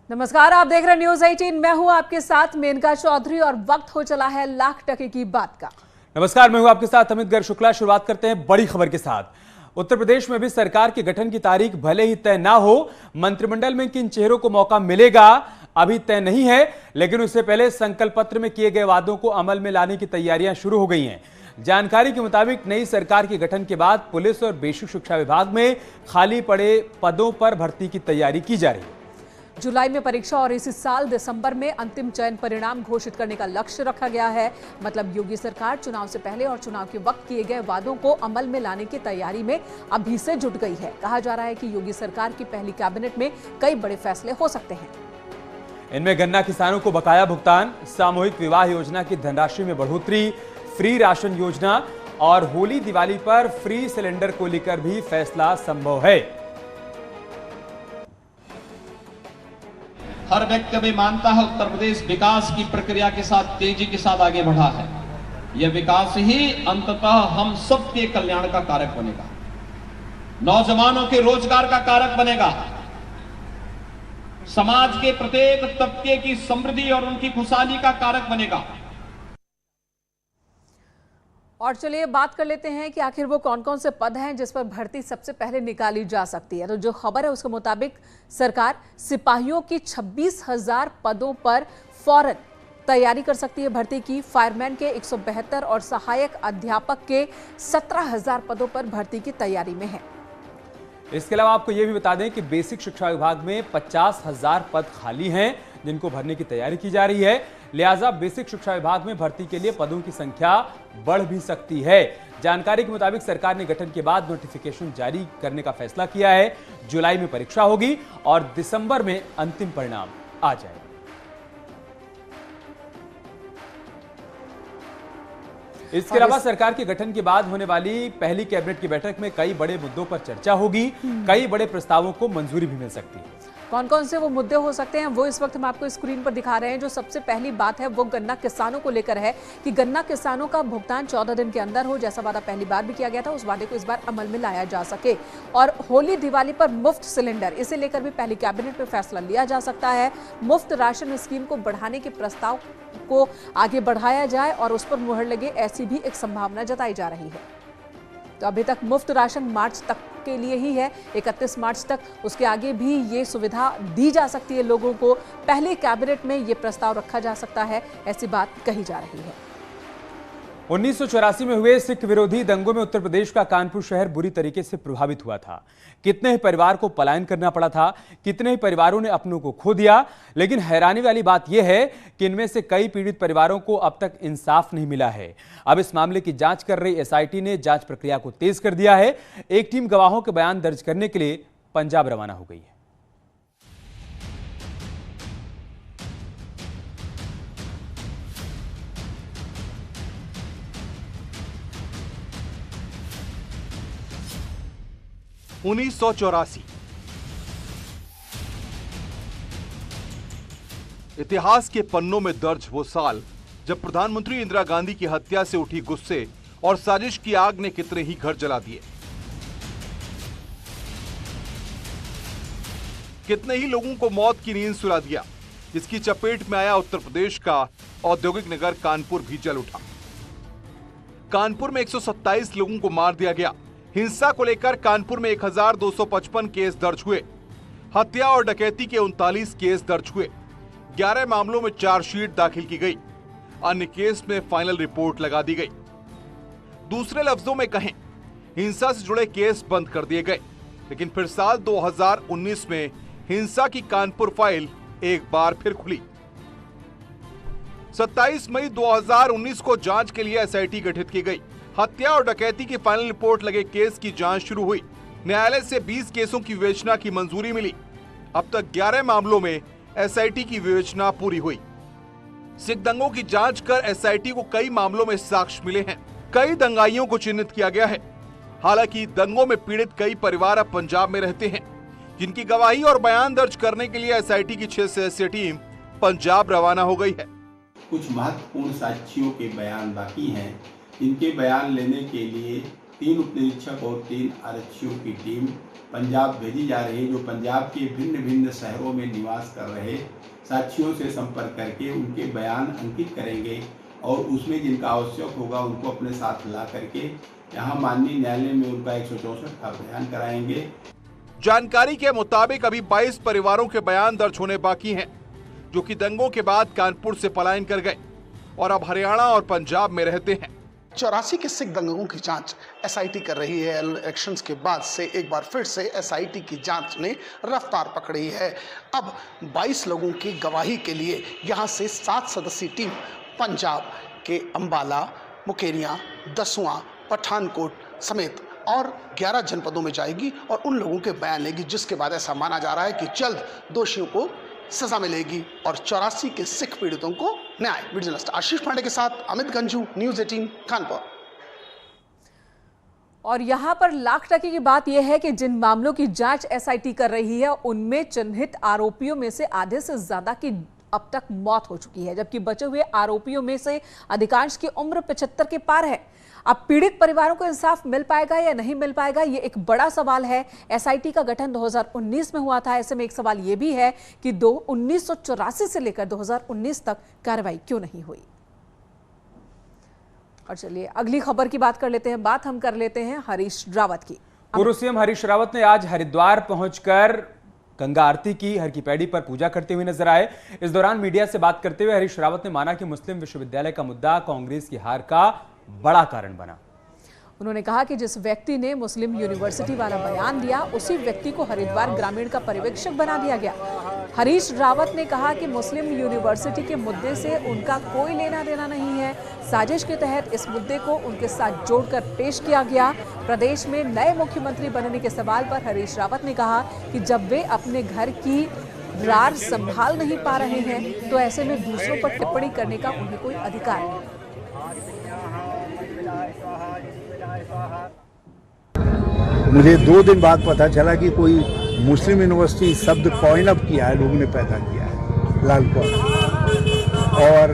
नमस्कार, आप देख रहे हैं न्यूज 18। मैं हूं आपके साथ मेनका चौधरी और वक्त हो चला है लाख टके की बात का। नमस्कार, मैं हूं आपके साथ अमित गर्ग शुक्ला। शुरुआत करते हैं बड़ी खबर के साथ। उत्तर प्रदेश में भी सरकार के गठन की तारीख भले ही तय ना हो, मंत्रिमंडल में किन चेहरों को मौका मिलेगा अभी तय नहीं है, लेकिन उससे पहले संकल्प पत्र में किए गए वादों को अमल में लाने की तैयारियां शुरू हो गई हैं। जानकारी के मुताबिक नई सरकार के गठन के बाद पुलिस और बेसिक शिक्षा विभाग में खाली पड़े पदों पर भर्ती की तैयारी की जा रही है। जुलाई में परीक्षा और इसी साल दिसंबर में अंतिम चयन परिणाम घोषित करने का लक्ष्य रखा गया है। मतलब योगी सरकार चुनाव से पहले और चुनाव के वक्त किए गए वादों को अमल में लाने की तैयारी में अभी से जुट गई है। कहा जा रहा है कि योगी सरकार की पहली कैबिनेट में कई बड़े फैसले हो सकते हैं। इनमें गन्ना किसानों को बकाया भुगतान, सामूहिक विवाह योजना की धनराशि में बढ़ोतरी, फ्री राशन योजना और होली दिवाली पर फ्री सिलेंडर को लेकर भी फैसला संभव है। हर व्यक्ति मानता है उत्तर प्रदेश विकास की प्रक्रिया के साथ तेजी के साथ आगे बढ़ा है। यह विकास ही अंततः हम सबके कल्याण का कारक बनेगा, नौजवानों के रोजगार का कारक बनेगा, समाज के प्रत्येक तबके की समृद्धि और उनकी खुशहाली का कारक बनेगा। और चलिए बात कर लेते हैं कि आखिर वो कौन कौन से पद हैं जिस पर भर्ती सबसे पहले निकाली जा सकती है। तो जो खबर है उसके मुताबिक सरकार सिपाहियों की 26,000 पदों पर फौरन तैयारी कर सकती है भर्ती की। फायरमैन के 172 और सहायक अध्यापक के 17,000 पदों पर भर्ती की तैयारी में है। इसके अलावा आपको यह भी बता दें कि बेसिक शिक्षा विभाग में 50,000 पद खाली हैं जिनको भरने की तैयारी की जा रही है। लिहाजा बेसिक शिक्षा विभाग में भर्ती के लिए पदों की संख्या बढ़ भी सकती है। जानकारी के मुताबिक सरकार ने गठन के बाद नोटिफिकेशन जारी करने का फैसला किया है। जुलाई में परीक्षा होगी और दिसंबर में अंतिम परिणाम आ जाएगा। इसके अलावा सरकार के गठन के बाद होने वाली पहली कैबिनेट की बैठक में कई बड़े मुद्दों पर चर्चा होगी। कई बड़े प्रस्तावों को मंजूरी भी मिल सकती है। कौन कौन से वो मुद्दे हो सकते हैं वो इस वक्त हम आपको स्क्रीन पर दिखा रहे हैं। जो सबसे पहली बात है वो गन्ना किसानों को लेकर है कि गन्ना किसानों का भुगतान 14 दिन के अंदर हो, जैसा वादा पहली बार भी किया गया था। उस वादे को इस बार अमल में लाया जा सके। और होली दिवाली पर मुफ्त सिलेंडर, इसे लेकर भी पहली कैबिनेट में फैसला लिया जा सकता है। मुफ्त राशन स्कीम को बढ़ाने के प्रस्ताव को आगे बढ़ाया जाए और उस पर मुहर लगे, ऐसी भी एक संभावना जताई जा रही है। तो अभी तक मुफ्त राशन मार्च तक के लिए ही है, 31 मार्च तक। उसके आगे भी ये सुविधा दी जा सकती है लोगों को। पहले कैबिनेट में ये प्रस्ताव रखा जा सकता है, ऐसी बात कही जा रही है। 1984 में हुए सिख विरोधी दंगों में उत्तर प्रदेश का कानपुर शहर बुरी तरीके से प्रभावित हुआ था। कितने ही परिवार को पलायन करना पड़ा था, कितने ही परिवारों ने अपनों को खो दिया। लेकिन हैरानी वाली बात यह है कि इनमें से कई पीड़ित परिवारों को अब तक इंसाफ नहीं मिला है। अब इस मामले की जांच कर रही एसआईटी ने जांच प्रक्रिया को तेज कर दिया है। एक टीम गवाहों के बयान दर्ज करने के लिए पंजाब रवाना हो गई है। उन्नीस सौ 84 इतिहास के पन्नों में दर्ज वो साल जब प्रधानमंत्री इंदिरा गांधी की हत्या से उठी गुस्से और साजिश की आग ने कितने ही घर जला दिए। कितने ही लोगों को मौत की नींद सुला दिया। इसकी चपेट में आया उत्तर प्रदेश का औद्योगिक नगर कानपुर भी जल उठा। कानपुर में 127 लोगों को मार दिया गया। हिंसा को लेकर कानपुर में 1255 केस दर्ज हुए। हत्या और डकैती के 39 केस दर्ज हुए। 11 मामलों में चार्जशीट दाखिल की गई। अन्य केस में फाइनल रिपोर्ट लगा दी गई। दूसरे लफ्जों में कहें, हिंसा से जुड़े केस बंद कर दिए गए। लेकिन फिर साल 2019 में हिंसा की कानपुर फाइल एक बार फिर खुली। 27 मई 2019 को जांच के लिए एसआईटी गठित की गई। हत्या और डकैती की फाइनल रिपोर्ट लगे केस की जांच शुरू हुई। न्यायालय से 20 केसों की विवेचना की मंजूरी मिली। अब तक 11 मामलों में एसआईटी की विवेचना पूरी हुई। सिख दंगों की जांच कर एसआईटी को कई मामलों में साक्ष्य मिले हैं। कई दंगाइयों को चिन्हित किया गया है। हालांकि दंगों में पीड़ित कई परिवार अब पंजाब में रहते हैं, जिनकी गवाही और बयान दर्ज करने के लिए एसआईटी की 6 सदस्यीय टीम पंजाब रवाना हो गई है। कुछ महत्वपूर्ण साक्षियों के बयान बाकी हैं, इनके बयान लेने के लिए 3 उप निरीक्षक और 3 आरक्षियों की टीम पंजाब भेजी जा रही है, जो पंजाब के भिन्न भिन्न शहरों में निवास कर रहे साथियों से संपर्क करके उनके बयान अंकित करेंगे और उसमें जिनका आवश्यक होगा उनको अपने साथ ला करके यहाँ माननीय न्यायालय में उनका 164 का बयान कराएंगे। जानकारी के मुताबिक अभी 22 परिवारों के बयान दर्ज होने बाकी हैं, जो कि दंगों के बाद कानपुर से पलायन कर गए और अब हरियाणा और पंजाब में रहते हैं। 84 के सिख दंगों की जांच एसआईटी कर रही है। इलेक्शंस के बाद से एक बार फिर से एसआईटी की जांच ने रफ्तार पकड़ी है। अब 22 लोगों की गवाही के लिए यहां से 7 सदस्यीय टीम पंजाब के अंबाला, मुकेरियां, दसुआ, पठानकोट समेत और 11 जनपदों में जाएगी और उन लोगों के बयान लेगी, जिसके बाद ऐसा माना जा रहा है कि जल्द दोषियों को सजा मिलेगी और 84 के सिख पीड़ितों को न्याय। वीडियो जर्नलिस्ट आशीष पांडे के साथ अमित गंजू, न्यूज़ 18 कानपुर। और यहां पर लाख टकी की बात यह है कि जिन मामलों की जांच एसआईटी कर रही है उनमें चिन्हित आरोपियों में से आधे से ज्यादा की अब तक मौत हो चुकी है, जबकि बचे हुए आरोपियों में से अधिकांश की उम्र 75 के पार है। अब पीड़ित परिवारों को इंसाफ मिल पाएगा या नहीं मिल पाएगा, ये एक बड़ा सवाल है। एसआईटी का गठन 2019 में हुआ था। ऐसे में एक सवाल ये भी है कि 1984 से लेकर 2019 तक कार्रवाई क्यों नहीं हुई। और चलिए अगली खबर की बात कर लेते हैं। बात हम कर लेते हैं हरीश रावत की। पूर्व सीएम हरीश रावत ने आज हरिद्वार पहुंचकर गंगा आरती की, हर की पैड़ी पर पूजा करते हुए नजर आए। इस दौरान मीडिया से बात करते हुए हरीश रावत ने माना कि मुस्लिम विश्वविद्यालय का मुद्दा कांग्रेस की हार का बड़ा कारण बना। उन्होंने कहा कि जिस व्यक्ति ने मुस्लिम यूनिवर्सिटी वाला बयान दिया, उसी व्यक्ति को हरिद्वार ग्रामीण का पर्यवेक्षक बना दिया गया। हरीश रावत ने कहा कि मुस्लिम यूनिवर्सिटी के मुद्दे से उनका कोई लेना देना नहीं है। साजिश के तहत इस मुद्दे को उनके साथ जोड़कर पेश किया गया। प्रदेश में नए मुख्यमंत्री बनने के सवाल पर हरीश रावत ने कहा कि जब वे अपने घर की रार संभाल नहीं पा रहे हैं तो ऐसे में दूसरों पर टिप्पणी करने का उन्हें कोई अधिकार नहीं। मुझे 2 दिन बाद पता चला कि कोई मुस्लिम यूनिवर्सिटी शब्द कॉइन अप किया है, लोगों ने पैदा किया है, लालपुर। और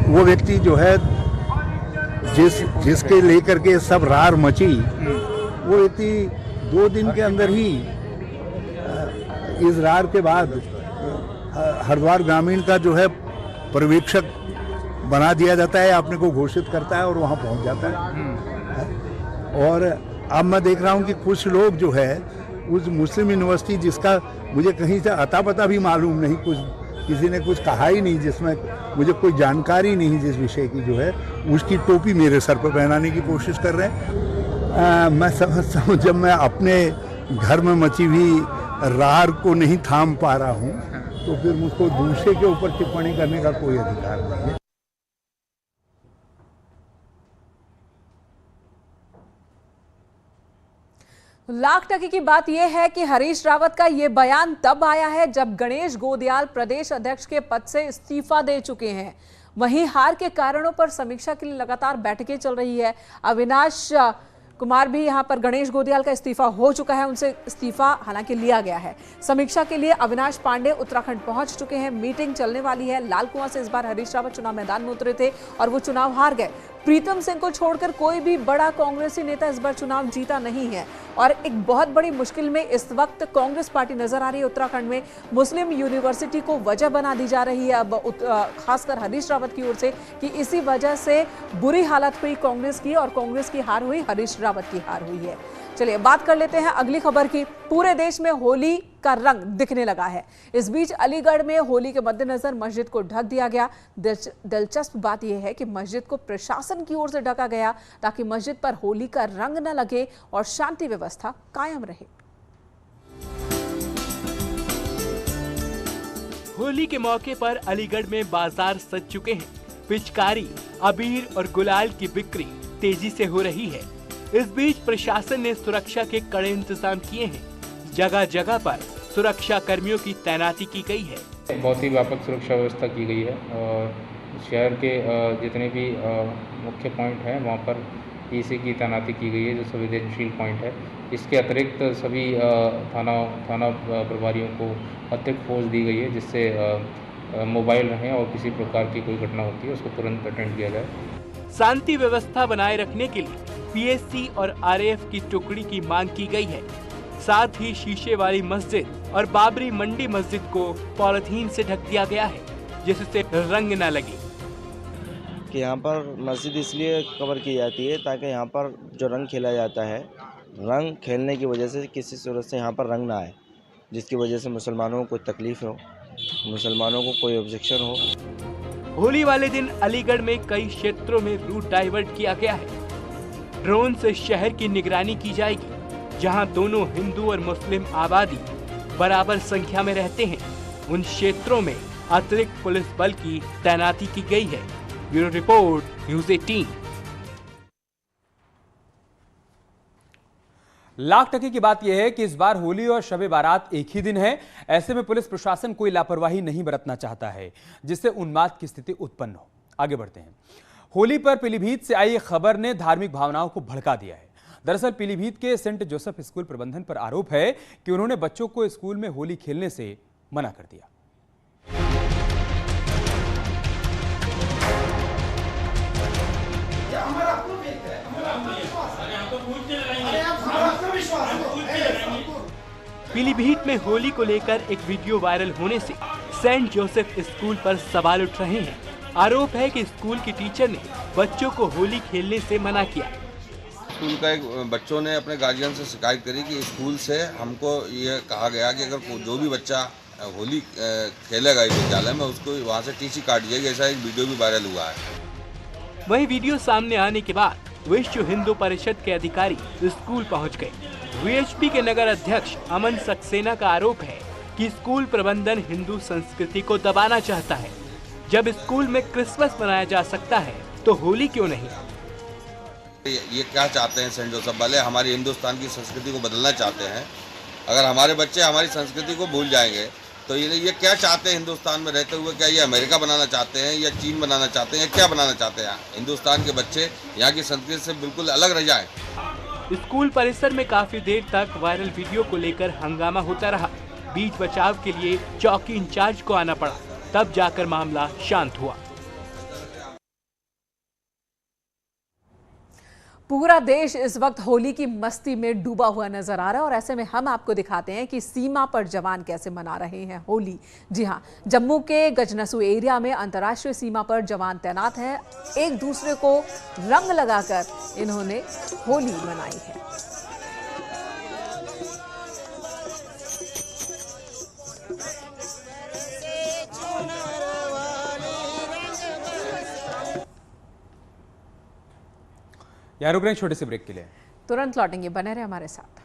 वो व्यक्ति जो है जिसके लेकर के सब रार मची, वो व्यक्ति 2 दिन के अंदर ही इस रार के बाद हरिद्वार ग्रामीण का जो है पर्यवेक्षक बना दिया जाता है, अपने को घोषित करता है और वहाँ पहुँच जाता है। और अब मैं देख रहा हूँ कि कुछ लोग जो है उस मुस्लिम यूनिवर्सिटी, जिसका मुझे कहीं से अता पता भी मालूम नहीं, कुछ किसी ने कुछ कहा ही नहीं, जिसमें मुझे कोई जानकारी नहीं जिस विषय की जो है, उसकी टोपी मेरे सर पर पहनाने की कोशिश कर रहे हैं। मैं समझता हूँ जब मैं अपने घर में मची हुई रार को नहीं थाम पा रहा हूँ तो फिर मुझको दूसरे के ऊपर टिप्पणी करने का कोई अधिकार नहीं है। लाख टकी की बात यह है कि हरीश रावत का यह बयान तब आया है जब गणेश गोदियाल प्रदेश अध्यक्ष के पद से इस्तीफा दे चुके हैं। वहीं हार के कारणों पर समीक्षा के लिए लगातार बैठकें चल रही है। अविनाश कुमार भी यहां पर, गणेश गोदियाल का इस्तीफा हो चुका है, उनसे इस्तीफा हालांकि लिया गया है। समीक्षा के लिए अविनाश पांडे उत्तराखंड पहुंच चुके हैं। मीटिंग चलने वाली है। लाल कुआं से इस बार हरीश रावत चुनाव मैदान में उतरे थे और वो चुनाव हार गए। प्रीतम सिंह को छोड़कर कोई भी बड़ा कांग्रेसी नेता इस बार चुनाव जीता नहीं है और एक बहुत बड़ी मुश्किल में इस वक्त कांग्रेस पार्टी नजर आ रही है। उत्तराखंड में मुस्लिम यूनिवर्सिटी को वजह बना दी जा रही है अब खासकर हरीश रावत की ओर से कि इसी वजह से बुरी हालत हुई कांग्रेस की और कांग्रेस की हार हुई, हरीश रावत की हार हुई है। चलिए बात कर लेते हैं अगली खबर की। पूरे देश में होली का रंग दिखने लगा है। इस बीच अलीगढ़ में होली के मद्देनजर मस्जिद को ढक दिया गया। दिलचस्प बात यह है कि मस्जिद को प्रशासन की ओर से ढका गया ताकि मस्जिद पर होली का रंग न लगे और शांति व्यवस्था कायम रहे। होली के मौके पर अलीगढ़ में बाजार सज चुके हैं। पिचकारी, अबीर और गुलाल की बिक्री तेजी से हो रही है। इस बीच प्रशासन ने सुरक्षा के कड़े इंतजाम किए हैं। जगह जगह पर सुरक्षा कर्मियों की तैनाती की गई है। बहुत ही व्यापक सुरक्षा व्यवस्था की गई है और शहर के जितने भी मुख्य पॉइंट हैं वहाँ पर पीसी की तैनाती की गई है, जो संवेदनशील पॉइंट है। इसके अतिरिक्त सभी थाना प्रभारियों को अतिरिक्त फोर्स दी गई है, जिससे मोबाइल रहें और किसी प्रकार की कोई घटना होती है उसको तुरंत अटेंड किया जाए। शांति व्यवस्था बनाए रखने के लिए पीएससी और आरएएफ की टुकड़ी की मांग की गई है। साथ ही शीशे वाली मस्जिद और बाबरी मंडी मस्जिद को पॉलिथीन से ढक दिया गया है जिससे रंग न लगे। कि यहाँ पर मस्जिद इसलिए कवर की जाती है ताकि यहाँ पर जो रंग खेला जाता है, रंग खेलने की वजह से किसी सूरत से यहाँ पर रंग ना आए, जिसकी वजह से मुसलमानों को कोई तकलीफ हो, मुसलमानों को कोई ऑब्जेक्शन हो। होली वाले दिन अलीगढ़ में कई क्षेत्रों में रूट डाइवर्ट किया गया है। ड्रोन से शहर की निगरानी की जाएगी। जहां दोनों हिंदू और मुस्लिम आबादी बराबर संख्या में रहते हैं, उन क्षेत्रों में अतिरिक्त पुलिस बल की तैनाती की गई है। Bureau report, news 18। लाख टके की बात यह है कि इस बार होली और शब बारात एक ही दिन है। ऐसे में पुलिस प्रशासन कोई लापरवाही नहीं बरतना चाहता है जिससे उन्माद की स्थिति उत्पन्न हो। आगे बढ़ते हैं। होली पर पीलीभीत से आई खबर ने धार्मिक भावनाओं को भड़का दिया है। दरअसल पीलीभीत के सेंट जोसेफ स्कूल प्रबंधन पर आरोप है कि उन्होंने बच्चों को स्कूल में होली खेलने से मना कर दिया। पीलीभीत में होली को लेकर एक वीडियो वायरल होने से सेंट जोसेफ स्कूल पर सवाल उठ रहे हैं। आरोप है कि स्कूल की टीचर ने बच्चों को होली खेलने से मना किया। स्कूल का एक बच्चों ने अपने गार्जियन से शिकायत करी कि स्कूल से हमको ये कहा गया कि अगर जो भी बच्चा होली खेलेगा इस विद्यालय में उसको वहाँ से टीसी काट दिएगी। ऐसा एक वीडियो भी वायरल हुआ है। वही वीडियो सामने आने के बाद विश्व हिंदू परिषद के अधिकारी स्कूल पहुंच गए। वीएचपी के नगर अध्यक्ष अमन सक्सेना का आरोप है कि स्कूल प्रबंधन हिंदू संस्कृति को दबाना चाहता है। जब स्कूल में क्रिसमस मनाया जा सकता है तो होली क्यों नहीं? ये क्या चाहते हैं सेंट जोसेफ वाले? हमारी हिंदुस्तान की संस्कृति को बदलना चाहते हैं। अगर हमारे बच्चे हमारी संस्कृति को भूल जाएंगे तो ये क्या चाहते हैं हिंदुस्तान में रहते हुए? क्या ये अमेरिका बनाना चाहते हैं या चीन बनाना चाहते हैं या क्या बनाना चाहते हैं? हिंदुस्तान के बच्चे यहाँ की संस्कृति से बिल्कुल अलग रह जाएं। स्कूल परिसर में काफी देर तक वायरल वीडियो को लेकर हंगामा होता रहा। बीच बचाव के लिए चौकी इंचार्ज को आना पड़ा, तब जाकर मामला शांत हुआ। पूरा देश इस वक्त होली की मस्ती में डूबा हुआ नजर आ रहा है और ऐसे में हम आपको दिखाते हैं कि सीमा पर जवान कैसे मना रहे हैं होली। जी हां, जम्मू के गजनसू एरिया में अंतर्राष्ट्रीय सीमा पर जवान तैनात हैं। एक दूसरे को रंग लगाकर इन्होंने होली मनाई है। यहाँ रुक रहे हैं छोटे से ब्रेक के लिए, तुरंत लौटेंगे, बने रहे हमारे साथ।